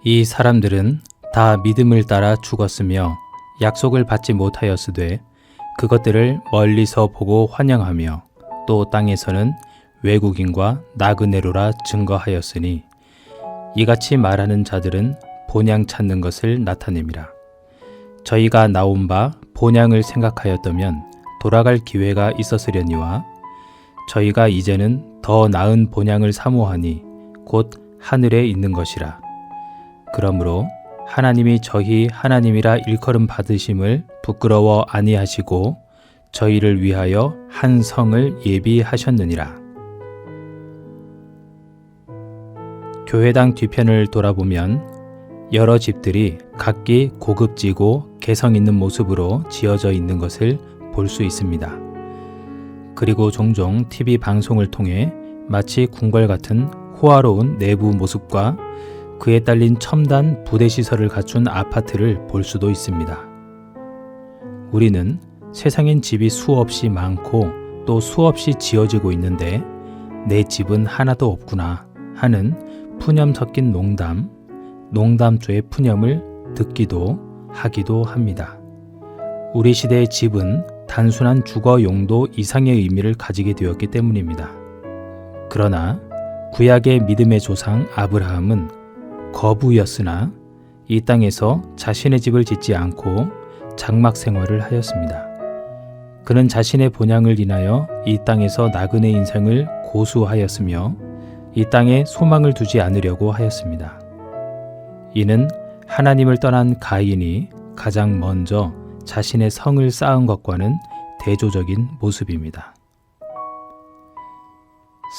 이 사람들은 다 믿음을 따라 죽었으며 약속을 받지 못하였으되 그것들을 멀리서 보고 환영하며 또 땅에서는 외국인과 나그네로라 증거하였으니 이같이 말하는 자들은 본향 찾는 것을 나타냅니다. 저희가 나온 바 본향을 생각하였다면 돌아갈 기회가 있었으려니와 저희가 이제는 더 나은 본향을 사모하니 곧 하늘에 있는 것이라. 그러므로 하나님이 저희 하나님이라 일컬음 받으심을 부끄러워 아니하시고 저희를 위하여 한 성을 예비하셨느니라. 교회당 뒤편을 돌아보면 여러 집들이 각기 고급지고 개성 있는 모습으로 지어져 있는 것을 볼 수 있습니다. 그리고 종종 TV 방송을 통해 마치 궁궐 같은 호화로운 내부 모습과 그에 딸린 첨단 부대시설을 갖춘 아파트를 볼 수도 있습니다. 우리는 세상엔 집이 수없이 많고 또 수없이 지어지고 있는데 내 집은 하나도 없구나 하는 푸념 섞인 농담조의 푸념을 듣기도 하기도 합니다. 우리 시대의 집은 단순한 주거 용도 이상의 의미를 가지게 되었기 때문입니다. 그러나 구약의 믿음의 조상 아브라함은 거부였으나 이 땅에서 자신의 집을 짓지 않고 장막 생활을 하였습니다. 그는 자신의 본향을 인하여 이 땅에서 나그네 인생을 고수하였으며 이 땅에 소망을 두지 않으려고 하였습니다. 이는 하나님을 떠난 가인이 가장 먼저 자신의 성을 쌓은 것과는 대조적인 모습입니다.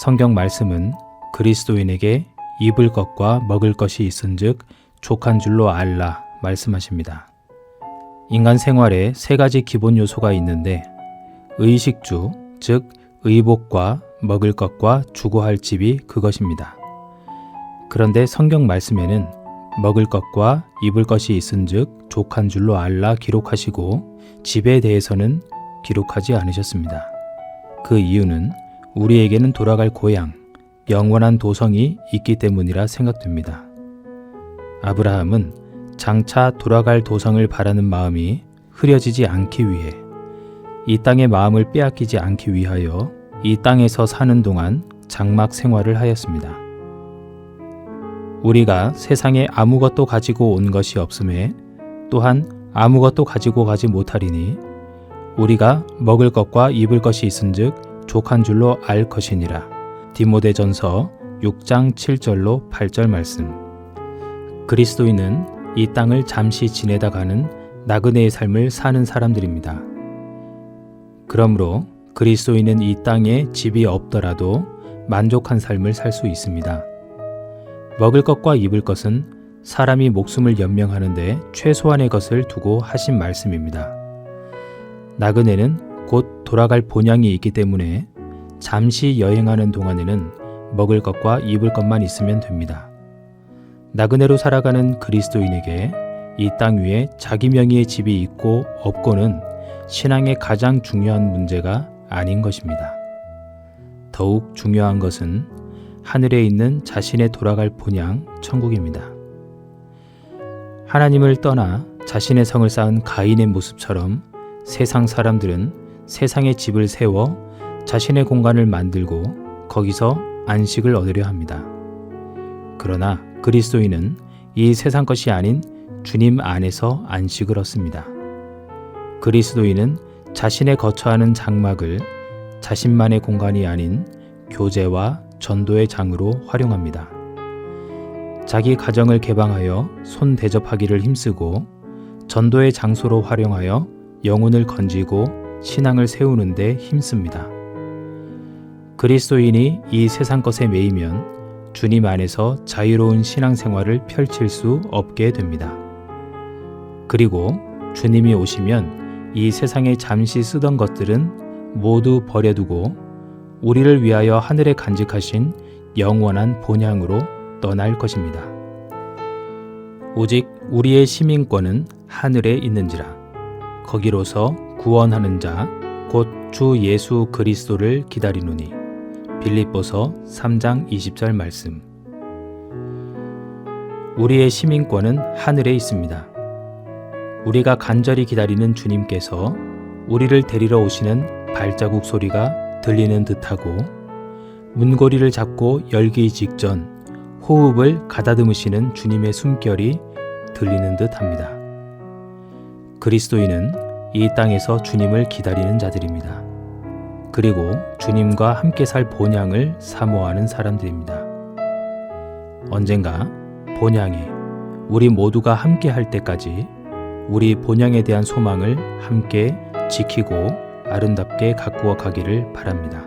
성경 말씀은 그리스도인에게 입을 것과 먹을 것이 있은즉 족한 줄로 알라 말씀하십니다. 인간 생활에 세 가지 기본 요소가 있는데 의식주, 즉 의복과 먹을 것과 주거할 집이 그것입니다. 그런데 성경 말씀에는 먹을 것과 입을 것이 있은즉 족한 줄로 알라 기록하시고 집에 대해서는 기록하지 않으셨습니다. 그 이유는 우리에게는 돌아갈 고향, 영원한 도성이 있기 때문이라 생각됩니다. 아브라함은 장차 돌아갈 도성을 바라는 마음이 흐려지지 않기 위해 이 땅의 마음을 빼앗기지 않기 위하여 이 땅에서 사는 동안 장막 생활을 하였습니다. 우리가 세상에 아무것도 가지고 온 것이 없음에 또한 아무것도 가지고 가지 못하리니 우리가 먹을 것과 입을 것이 있은즉 족한 줄로 알 것이니라. 디모데전서 6장 7절로 8절 말씀. 그리스도인은 이 땅을 잠시 지내다 가는 나그네의 삶을 사는 사람들입니다. 그러므로 그리스도인은 이 땅에 집이 없더라도 만족한 삶을 살 수 있습니다. 먹을 것과 입을 것은 사람이 목숨을 연명하는데 최소한의 것을 두고 하신 말씀입니다. 나그네는 곧 돌아갈 본향이 있기 때문에 잠시 여행하는 동안에는 먹을 것과 입을 것만 있으면 됩니다. 나그네로 살아가는 그리스도인에게 이 땅 위에 자기 명의의 집이 있고 없고는 신앙의 가장 중요한 문제가 아닌 것입니다. 더욱 중요한 것은 하늘에 있는 자신의 돌아갈 본향 천국입니다. 하나님을 떠나 자신의 성을 쌓은 가인의 모습처럼 세상 사람들은 세상의 집을 세워 자신의 공간을 만들고 거기서 안식을 얻으려 합니다. 그러나 그리스도인은 이 세상 것이 아닌 주님 안에서 안식을 얻습니다. 그리스도인은 자신의 거처하는 장막을 자신만의 공간이 아닌 교제와 전도의 장으로 활용합니다. 자기 가정을 개방하여 손 대접하기를 힘쓰고 전도의 장소로 활용하여 영혼을 건지고 신앙을 세우는 데 힘씁니다. 그리스도인이 이 세상 것에 매이면 주님 안에서 자유로운 신앙생활을 펼칠 수 없게 됩니다. 그리고 주님이 오시면 이 세상에 잠시 쓰던 것들은 모두 버려두고 우리를 위하여 하늘에 간직하신 영원한 본향으로 떠날 것입니다. 오직 우리의 시민권은 하늘에 있는지라. 거기로서 구원하는 자 곧 주 예수 그리스도를 기다리노니. 빌립보서 3장 20절 말씀. 우리의 시민권은 하늘에 있습니다. 우리가 간절히 기다리는 주님께서 우리를 데리러 오시는 발자국 소리가 들리는 듯하고 문고리를 잡고 열기 직전 호흡을 가다듬으시는 주님의 숨결이 들리는 듯합니다. 그리스도인은 이 땅에서 주님을 기다리는 자들입니다. 그리고 주님과 함께 살 본향을 사모하는 사람들입니다. 언젠가 본향에 우리 모두가 함께 할 때까지 우리 본향에 대한 소망을 함께 지키고 아름답게 가꾸어 가기를 바랍니다.